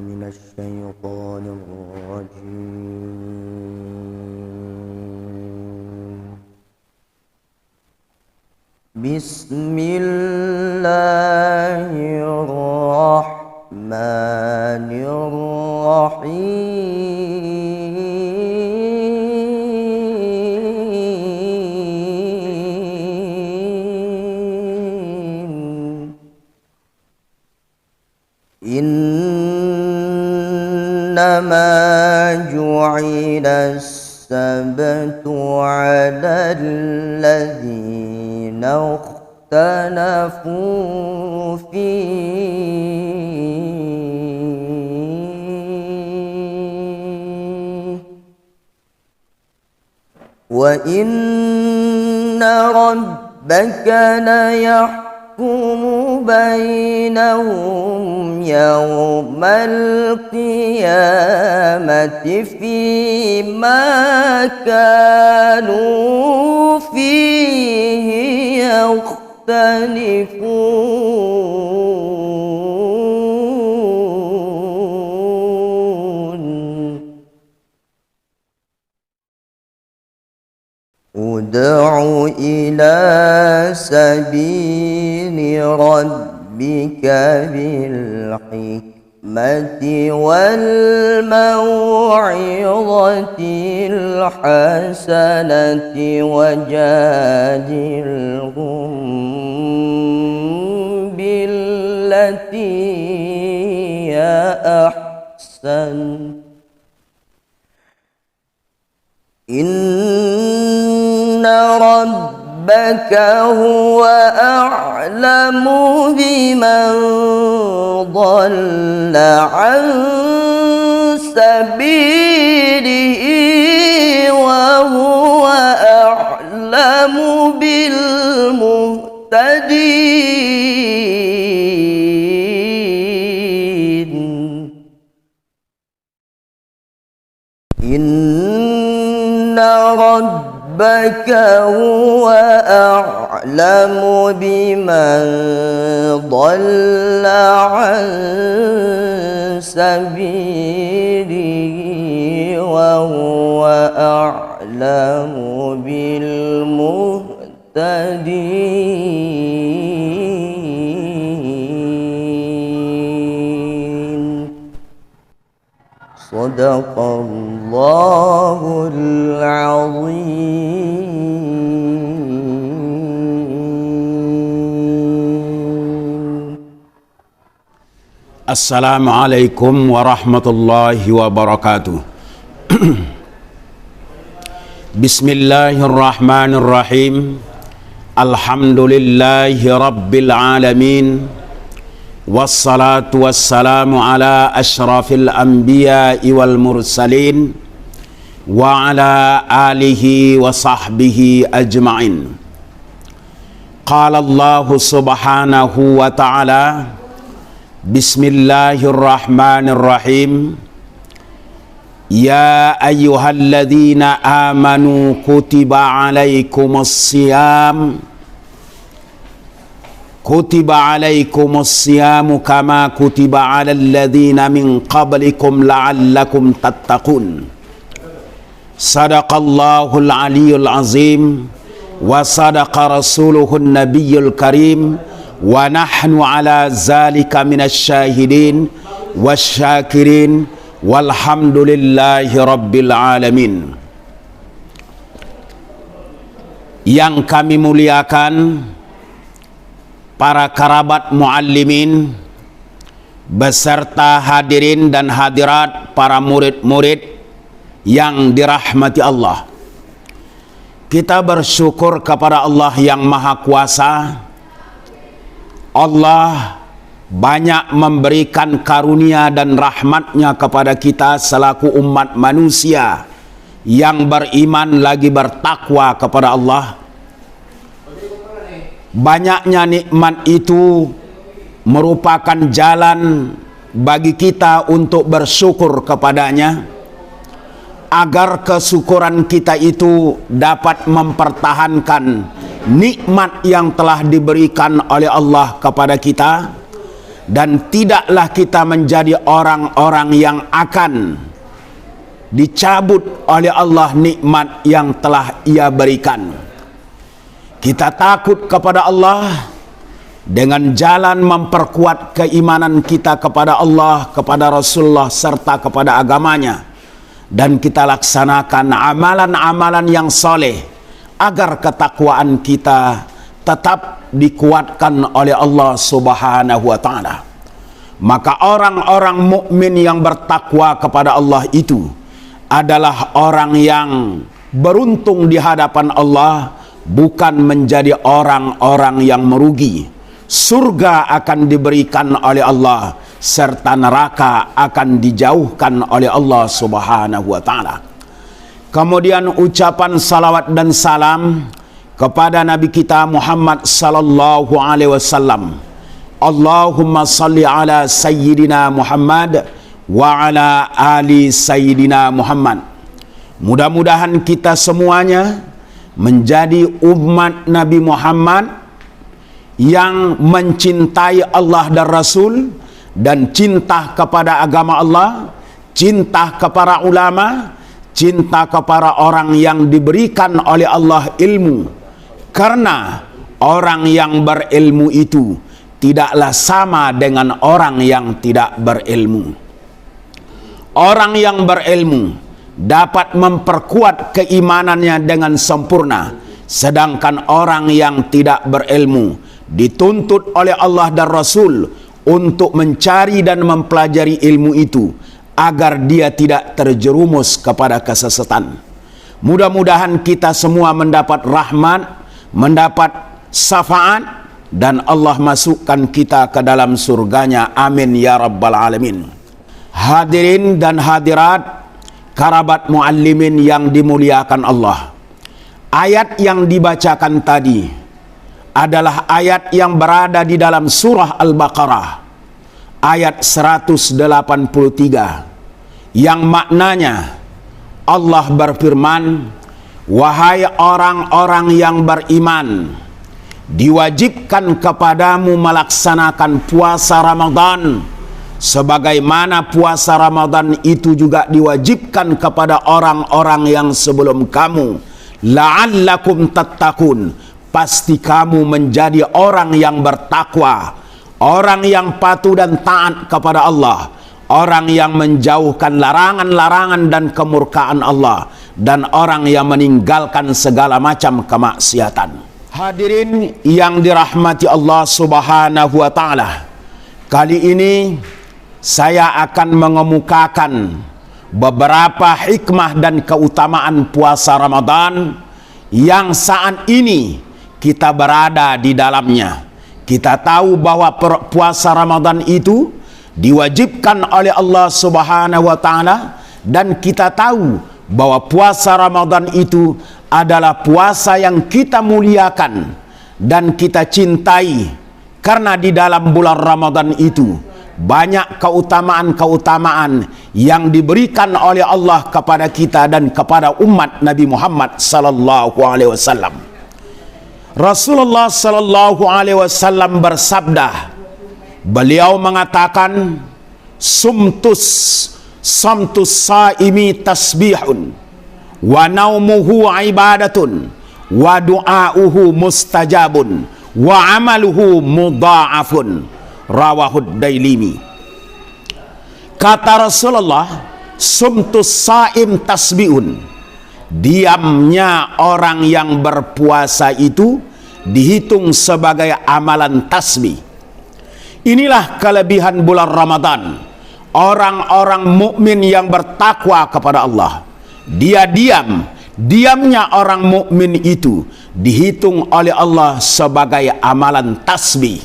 من الشيطان الرجيم. بسم الله الرحمن الرحيم. إنما جعل السبت على الذين اختلفوا فيه وإن ربك ليحكم بينهم يوم القيامة فيما كانوا فيه يختلفون. ادع إلى سبيل ربك بالحكمة والموعظة الحسنة وجادلهم بالتي هي أحسن إن ربك هو أعلم بمن ضل عن سبيله وهو أعلم بالمهتدين. إن ربك هو أعلم بمن ضل عن سبيله وهو أعلم بالمهتدين. صدق الله العظيم. Assalamualaikum warahmatullahi wabarakatuh. Bismillahirrahmanirrahim. Alhamdulillahi rabbil alamin. Wassalatu wassalamu ala ashrafil anbiya'i wal mursalin wa ala alihi wa sahbihi ajma'in. Qala Allah subhanahu wa ta'ala, Bismillahirrahmanirrahim. Ya ayyuhalladzina amanu kutiba alaikumus siyam kama kutiba alal ladzina min qablikum la'allakum tattaqun. Sadaqallahul aliyyul azim wa sadaqa rasuluhun nabiyyul karim wa nahnu ala zalika minasy syahidin wasyakirin walhamdulillahi rabbil alamin. Yang kami muliakan para kerabat muallimin beserta hadirin dan hadirat para murid-murid yang dirahmati Allah. Kita bersyukur kepada Allah yang Maha Kuasa. Allah banyak memberikan karunia dan rahmatnya kepada kita selaku umat manusia yang beriman lagi bertakwa kepada Allah. Banyaknya nikmat itu merupakan jalan bagi kita untuk bersyukur kepadanya, agar kesyukuran kita itu dapat mempertahankan nikmat yang telah diberikan oleh Allah kepada kita, dan tidaklah kita menjadi orang-orang yang akan dicabut oleh Allah nikmat yang telah Ia berikan. Kita takut kepada Allah dengan jalan memperkuat keimanan kita kepada Allah, kepada Rasulullah, serta kepada agamanya, dan kita laksanakan amalan-amalan yang soleh agar ketakwaan kita tetap dikuatkan oleh Allah Subhanahu wa taala. Maka orang-orang mukmin yang bertakwa kepada Allah itu adalah orang yang beruntung di hadapan Allah, bukan menjadi orang-orang yang merugi. Surga akan diberikan oleh Allah, serta neraka akan dijauhkan oleh Allah Subhanahu wa taala. Kemudian ucapan salawat dan salam kepada Nabi kita Muhammad sallallahu alaihi wasallam. Allahumma salli ala sayyidina Muhammad wa ala ali sayyidina Muhammad. Mudah-mudahan kita semuanya menjadi umat Nabi Muhammad yang mencintai Allah dan Rasul, dan cinta kepada agama Allah, cinta kepada ulama, cinta kepada orang yang diberikan oleh Allah ilmu. Karena orang yang berilmu itu tidaklah sama dengan orang yang tidak berilmu. Orang yang berilmu dapat memperkuat keimanannya dengan sempurna, sedangkan orang yang tidak berilmu dituntut oleh Allah dan Rasul untuk mencari dan mempelajari ilmu itu agar dia tidak terjerumus kepada kesesatan. Mudah-mudahan kita semua mendapat rahmat, mendapat syafaat, dan Allah masukkan kita ke dalam surganya. Amin ya rabbal alamin. Hadirin dan hadirat, kerabat muallimin yang dimuliakan Allah, ayat yang dibacakan tadi adalah ayat yang berada di dalam surah Al-Baqarah ayat 183, yang maknanya Allah berfirman, wahai orang-orang yang beriman, diwajibkan kepadamu melaksanakan puasa Ramadan sebagaimana puasa Ramadan itu juga diwajibkan kepada orang-orang yang sebelum kamu, la'allakum tattaqun, pasti kamu menjadi orang yang bertakwa, orang yang patuh dan taat kepada Allah, orang yang menjauhkan larangan-larangan dan kemurkaan Allah, dan orang yang meninggalkan segala macam kemaksiatan. Hadirin yang dirahmati Allah Subhanahu wa taala, kali ini saya akan mengemukakan beberapa hikmah dan keutamaan puasa Ramadan yang saat ini kita berada di dalamnya. Kita tahu bahwa puasa Ramadan itu diwajibkan oleh Allah Subhanahu wa taala, dan kita tahu bahwa puasa Ramadan itu adalah puasa yang kita muliakan dan kita cintai, karena di dalam bulan Ramadan itu banyak keutamaan-keutamaan yang diberikan oleh Allah kepada kita dan kepada umat Nabi Muhammad sallallahu alaihi wasallam. Rasulullah sallallahu alaihi wasallam bersabda, beliau mengatakan, samtus saimi tasbihun wa naumuhu ibadatun wa du'auhu mustajabun wa amaluhu mudha'afun, rawahud Dailimi. Kata Rasulullah, sumtus saim tasbihun, diamnya orang yang berpuasa itu dihitung sebagai amalan tasbih. Inilah kelebihan bulan Ramadan. Orang-orang mukmin yang bertakwa kepada Allah, dia diamnya orang mukmin itu dihitung oleh Allah sebagai amalan tasbih.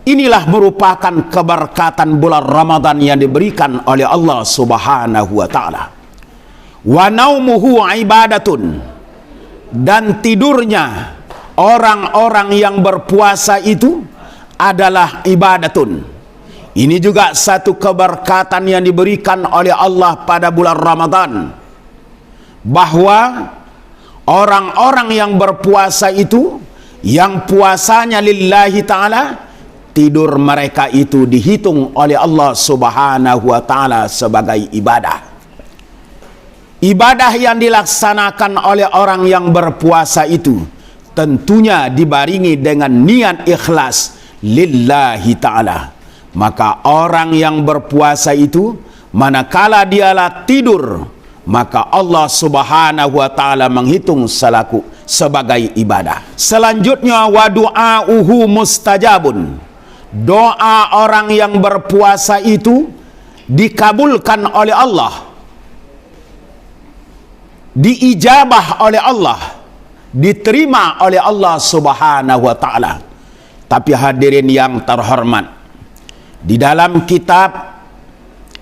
Inilah merupakan keberkatan bulan Ramadan yang diberikan oleh Allah Subhanahu wa taala. Wa naumuhu ibadatun, dan tidurnya orang-orang yang berpuasa itu adalah ibadatun. Ini juga satu keberkatan yang diberikan oleh Allah pada bulan Ramadan, bahwa orang-orang yang berpuasa itu, yang puasanya lillahi ta'ala, tidur mereka itu dihitung oleh Allah Subhanahu wa taala sebagai ibadah. Ibadah yang dilaksanakan oleh orang yang berpuasa itu tentunya dibaringi dengan niat ikhlas lillahi ta'ala. Maka orang yang berpuasa itu manakala dialah tidur, maka Allah Subhanahu wa taala menghitung sebagai ibadah. Selanjutnya wa du'auhu mustajabun. Doa orang yang berpuasa itu dikabulkan oleh Allah, diijabah oleh Allah, diterima oleh Allah Subhanahu wa taala. Tapi hadirin yang terhormat, di dalam kitab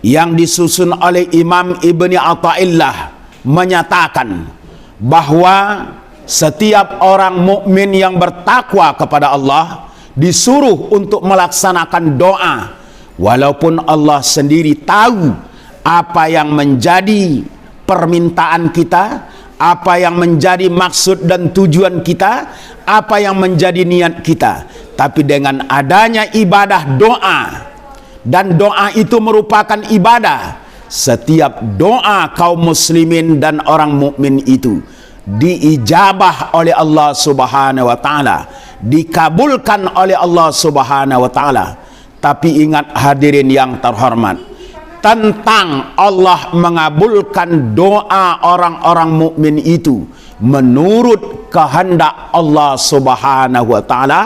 yang disusun oleh Imam Ibni Athaillah menyatakan bahwa setiap orang mukmin yang bertakwa kepada Allah disuruh untuk melaksanakan doa, walaupun Allah sendiri tahu apa yang menjadi permintaan kita, apa yang menjadi maksud dan tujuan kita, apa yang menjadi niat kita. Tapi dengan adanya ibadah doa, dan doa itu merupakan ibadah, setiap doa kaum muslimin dan orang mukmin itu diijabah oleh Allah Subhanahu wa taala, dikabulkan oleh Allah Subhanahu wa taala. Tapi ingat hadirin yang terhormat, tentang Allah mengabulkan doa orang-orang mukmin itu menurut kehendak Allah Subhanahu wa taala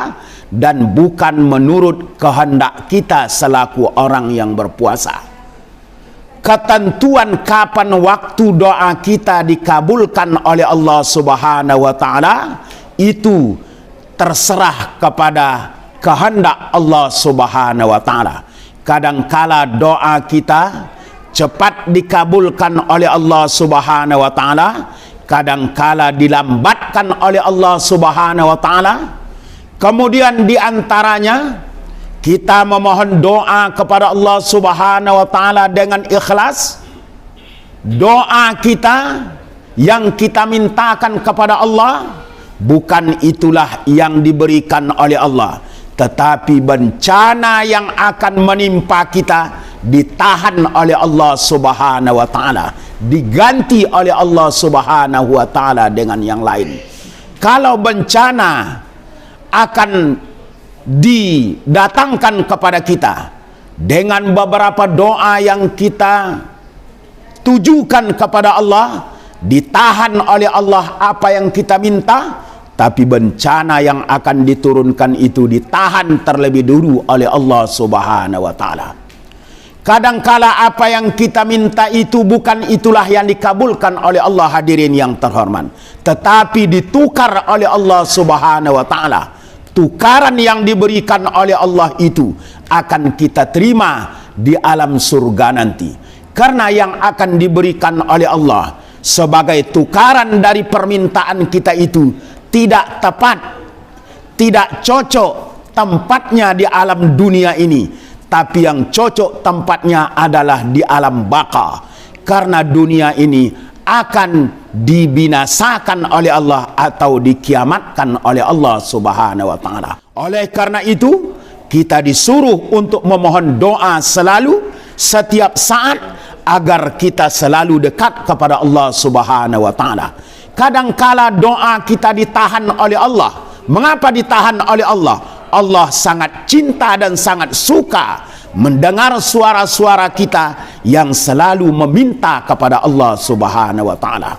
dan bukan menurut kehendak kita selaku orang yang berpuasa. Ketentuan kapan waktu doa kita dikabulkan oleh Allah Subhanahu wa taala itu terserah kepada kehendak Allah Subhanahu wa taala. Kadangkala doa kita cepat dikabulkan oleh Allah Subhanahu wa taala, kadangkala dilambatkan oleh Allah Subhanahu wa taala. Kemudian di antaranya kita memohon doa kepada Allah Subhanahu wa taala dengan ikhlas. Doa kita yang kita mintakan kepada Allah bukan itulah yang diberikan oleh Allah, tetapi bencana yang akan menimpa kita ditahan oleh Allah Subhanahu wa taala, diganti oleh Allah Subhanahu wa taala dengan yang lain. Kalau bencana akan didatangkan kepada kita dengan beberapa doa yang kita tujukan kepada Allah, ditahan oleh Allah apa yang kita minta, tapi bencana yang akan diturunkan itu ditahan terlebih dulu oleh Allah Subhanahu wa taala. Kadangkala apa yang kita minta itu bukan itulah yang dikabulkan oleh Allah hadirin yang terhormat, tetapi ditukar oleh Allah Subhanahu wa taala. Tukaran yang diberikan oleh Allah itu akan kita terima di alam surga nanti. Karena yang akan diberikan oleh Allah sebagai tukaran dari permintaan kita itu tidak tepat, tidak cocok tempatnya di alam dunia ini, tapi yang cocok tempatnya adalah di alam baka. Karena dunia ini akan dibinasakan oleh Allah atau dikiamatkan oleh Allah Subhanahu wa taala. Oleh karena itu, kita disuruh untuk memohon doa selalu setiap saat agar kita selalu dekat kepada Allah Subhanahu wa taala. Kadangkala doa kita ditahan oleh Allah. Mengapa ditahan oleh Allah? Allah sangat cinta dan sangat suka mendengar suara-suara kita yang selalu meminta kepada Allah Subhanahu wa taala.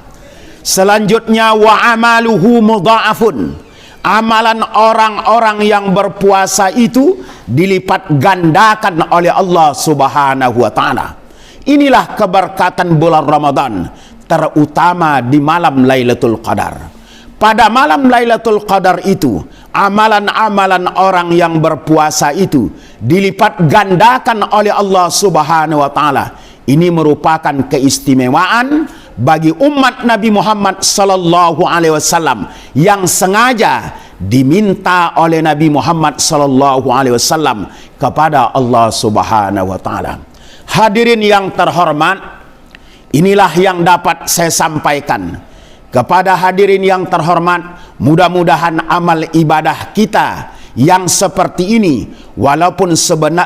Selanjutnya wa amaluhu mudha'afun. Amalan orang-orang yang berpuasa itu dilipat gandakan oleh Allah Subhanahu wa taala. Inilah keberkatan bulan Ramadan, terutama di malam Lailatul Qadar. Pada malam Lailatul Qadar itu, amalan-amalan orang yang berpuasa itu dilipat gandakan oleh Allah Subhanahu wa taala. Ini merupakan keistimewaan bagi umat Nabi Muhammad sallallahu alaihi wasallam yang sengaja diminta oleh Nabi Muhammad sallallahu alaihi wasallam kepada Allah Subhanahu wa taala. Hadirin yang terhormat, inilah yang dapat saya sampaikan kepada hadirin yang terhormat. Mudah-mudahan amal ibadah kita yang seperti ini, walaupun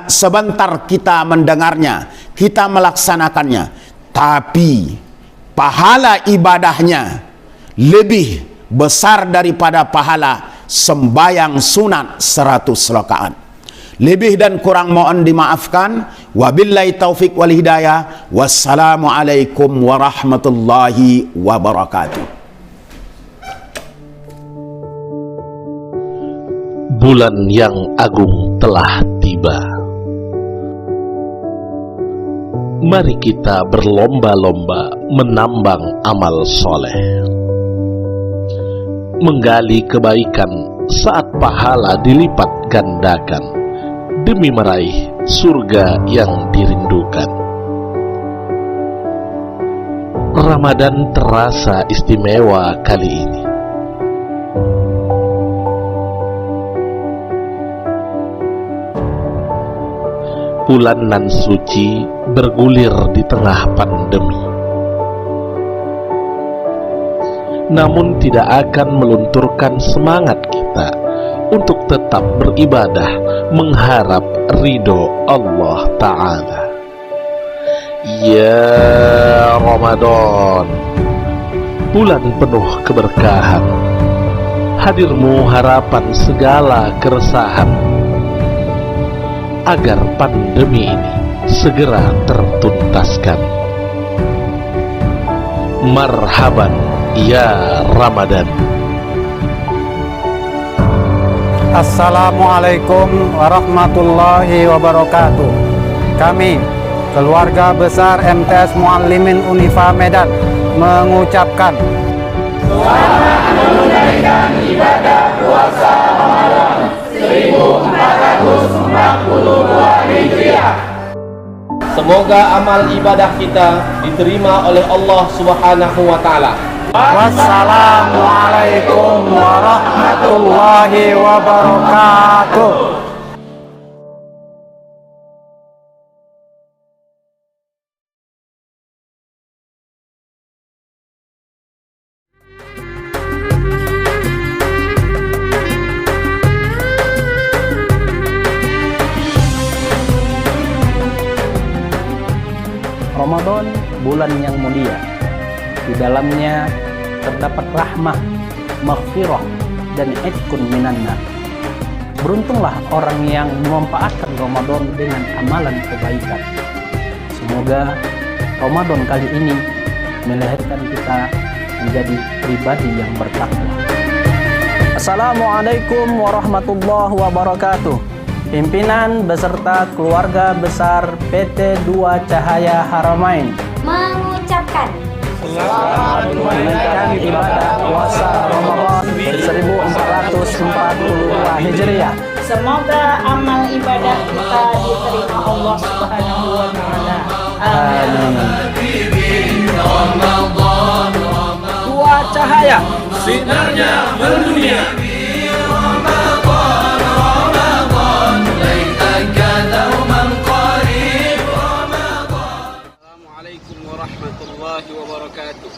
sebentar kita mendengarnya, kita melaksanakannya, tapi pahala ibadahnya lebih besar daripada pahala sembayang sunat 100 rakaat. Lebih dan kurang mohon dimaafkan. Wabillahi taufik wal hidayah. Wassalamualaikum warahmatullahi wabarakatuh. Bulan yang agung telah tiba. Mari kita berlomba-lomba menambang amal soleh, menggali kebaikan saat pahala dilipat gandakan demi meraih surga yang dirindukan. Ramadan terasa istimewa kali ini. Bulan nan suci bergulir di tengah pandemi, namun tidak akan melunturkan semangat kita untuk tetap beribadah mengharap ridho Allah Ta'ala. Ya Ramadan, bulan penuh keberkahan, hadirmu harapan segala keresahan, agar pandemi ini segera tertuntaskan. Marhaban ya Ramadan. Assalamualaikum warahmatullahi wabarakatuh. Kami, keluarga besar MTS Muallimin Unifa Medan, mengucapkan selamat menunaikan ibadah puasa Ramadan 1442 Hijriah. Semoga amal ibadah kita diterima oleh Allah Subhanahu wa Ta'ala. wassalamualaikum warahmatullahi wabarakatuh. Ramadan bulan yang mulia. Di dalamnya terdapat rahmah, maghfirah, dan itqun minannar. Beruntunglah orang yang memanfaatkan Ramadan dengan amalan kebaikan. Semoga Ramadan kali ini melahirkan kita menjadi pribadi yang bertakwa. Assalamualaikum warahmatullahi wabarakatuh. Pimpinan beserta keluarga besar PT Dua Cahaya Haramain mengucapkan selamat menunaikan ibadah puasa Ramadan 1442 Hijriah. semoga amal ibadah kita diterima Allah Subhanahu wa Ta'ala. Amin. Dua Cahaya, sinarnya mendunia. Assalamualaikum warahmatullahi wabarakatuh.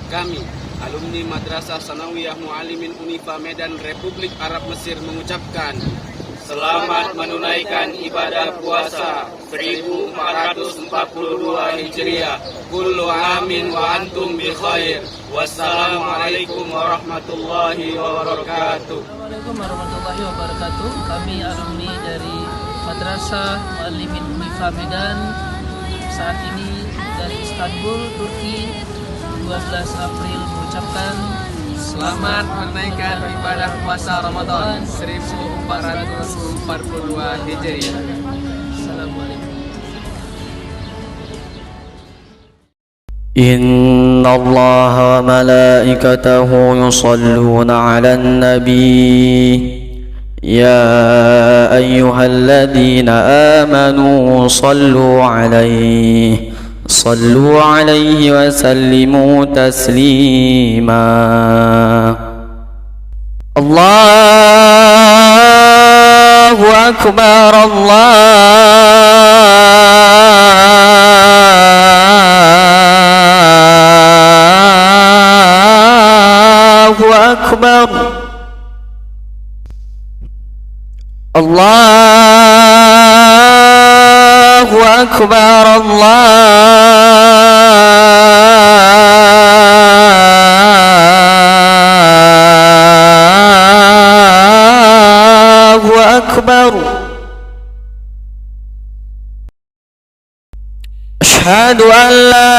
Kami, alumni Madrasah Sanawiyah Muallimin Unifa Medan Republik Arab Mesir mengucapkan selamat menunaikan ibadah puasa 1442 Hijriah. Kullu amin wa antum bi khair. Wassalamualaikum warahmatullahi wabarakatuh. Assalamualaikum warahmatullahi wabarakatuh. Kami alumni dari Madrasah Muallimin Unifa Medan saat ini dari Istanbul, Turki, 12 April mengucapkan Selamat menunaikan ibadah puasa Ramadan 1442 Hijriah. Assalamualaikum. إن الله وملائكته يصلون على النبي يا أيها الذين آمنوا صلوا عليه وسلموا تسليما الله أكبر الله أكبر الله أكبر الله أكبر أشهد أن لا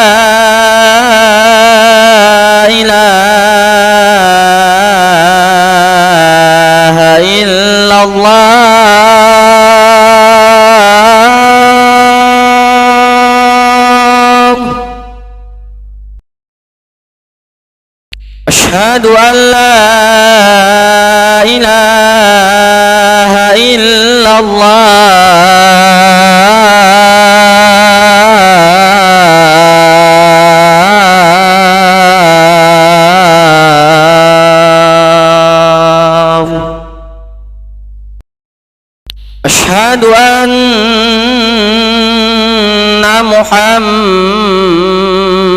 إله إلا الله أشهد أن لا إله إلا الله أشهد أن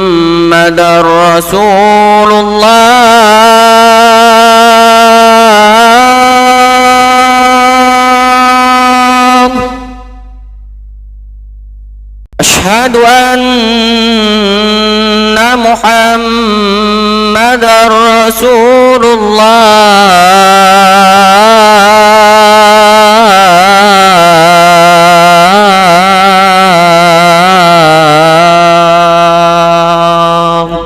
محمدا رسول الله أشهد أن محمدا رسول الله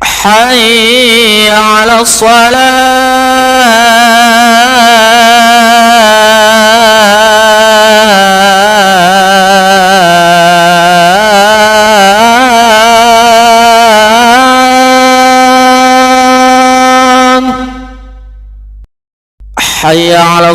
حي على الصلاة حي على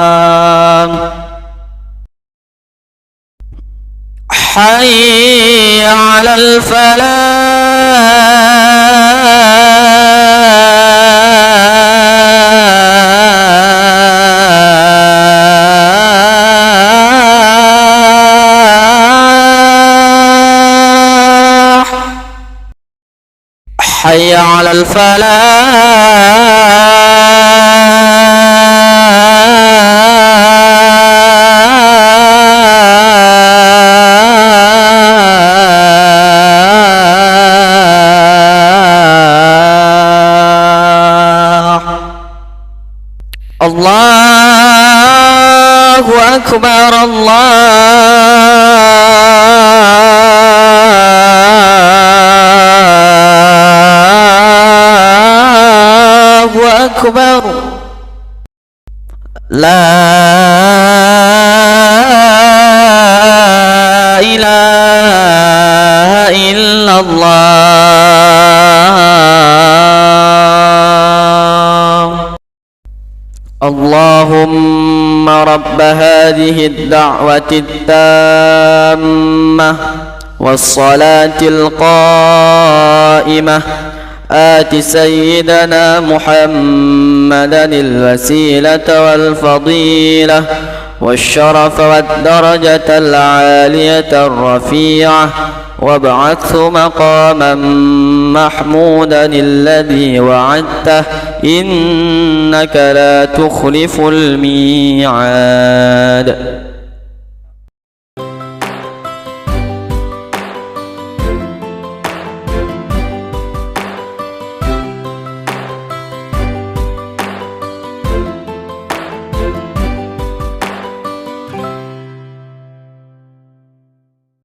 الصلاة حي على الفلاح حي على الفلاح الله أكبر الله أكبر لا إله إلا الله اللهم رب هذه الدعوة التامة والصلاة القائمة آت سيدنا محمدا الوسيلة والفضيلة والشرف والدرجة العالية الرفيعة وابعثه مقاما محمودا الذي وعدته إنك لا تخلف الميعاد